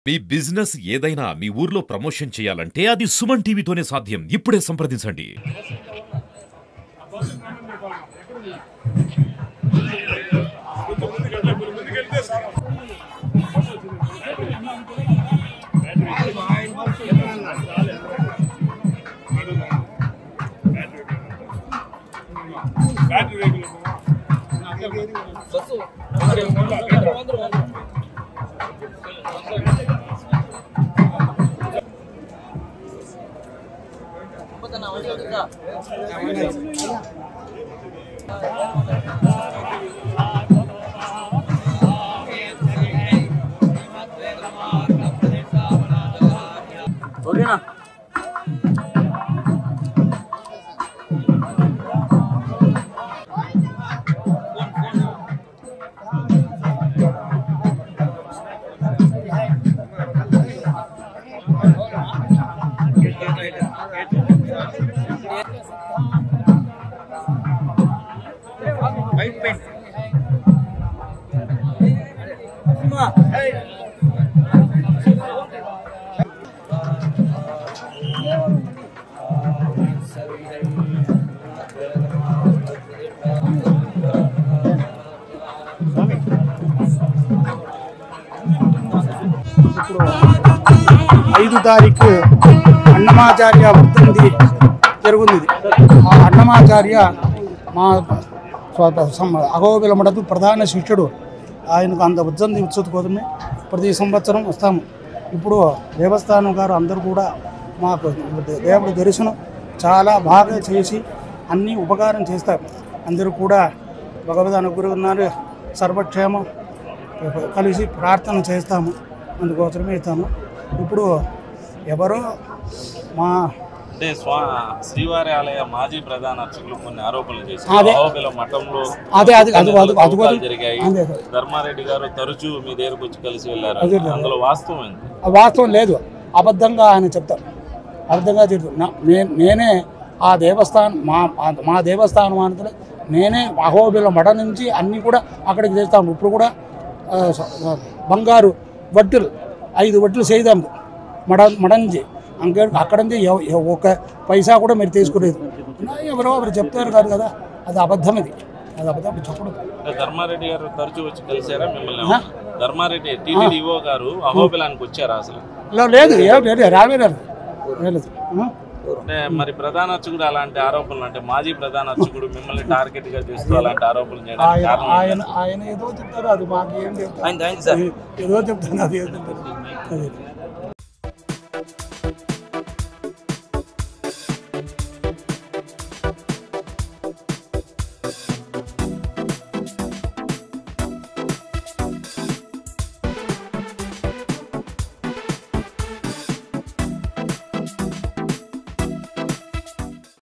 మీ business ఏదైనా మీ ఊర్లో promotion చేయాలంటే అది సుమన్ టీవీతోనే సాధ్యం. ఇప్పుడే సంప్రదించండి. ఓకేనా? ఇప్పుడు 5 తారీఖు అన్నమాచార్య వర్ధంతి జరుగుతుంది. ఆ అన్నమాచార్య మా అహోబిల మఠకు ప్రధాన శిష్యుడు. ఆయనకు అంత వర్ధంతి ఉత్సవం కోసమే ప్రతి సంవత్సరం వస్తాము. ఇప్పుడు దేవస్థానం గారు అందరూ కూడా మాకు దేవుడి దర్శనం చాలా బాగా చేసి అన్నీ ఉపకారం చేస్తారు. అందరూ కూడా భగవద్ అనుగ్రహాన్ని సర్వక్షేమం కలిసి ప్రార్థన చేస్తాము. అందుకోసమే ఇస్తాము. ఇప్పుడు ఎవరో మా అంటే శ్రీవారి ఆలయ మాజీ ప్రధాన అర్చకులు కొన్ని ఆరోపణలు చేశారు. మఠంలో జరిగాయి. ధర్మారెడ్డి గారు తరచూ మీ దగ్గరకు వచ్చి కలిసి వెళ్ళారు. అందులో వాస్తవం ఏంటి? వాస్తవం లేదు, అబద్ధంగా ఆయన చెప్తారు. అబద్ధంగా చెప్తారు. నేనే ఆ దేవస్థానం మా దేవస్థానం అంటే నేనే అహోబిల మఠ నుంచి అన్నీ కూడా అక్కడికి చేస్తాము. ఇప్పుడు కూడా బంగారు వడ్డీలు 5 వడ్డీలు చేయదాము మడ నుంచి అక్కడ నుంచి ఒక పైసా కూడా మీరు తీసుకునేది. ఎవరో ఒకరు చెప్తారు కాదు కదా, అది అబద్ధం. అది అబద్ధం చెప్పడం. ధర్మారెడ్డి గారు తరచూ వచ్చి కలిసారా మిమ్మల్ని? ధర్మారెడ్డి టీటీడీఓ గారు అహోబిలానికి వచ్చారా అసలు? లేదు, రాలేదు. అంటే మరి ప్రధాన అర్చకుడు అలాంటి ఆరోపణలు, అంటే మాజీ ప్రధాన అర్చకుడు మిమ్మల్ని టార్గెట్ గా చేస్తూ అలాంటి ఆరోపణలు చేయడం ఆయన ఏదో చెప్తారు, అది మాకు ఏం చెప్తారు, ఏదో చెప్తాను, అది ఏదో చెప్తారు.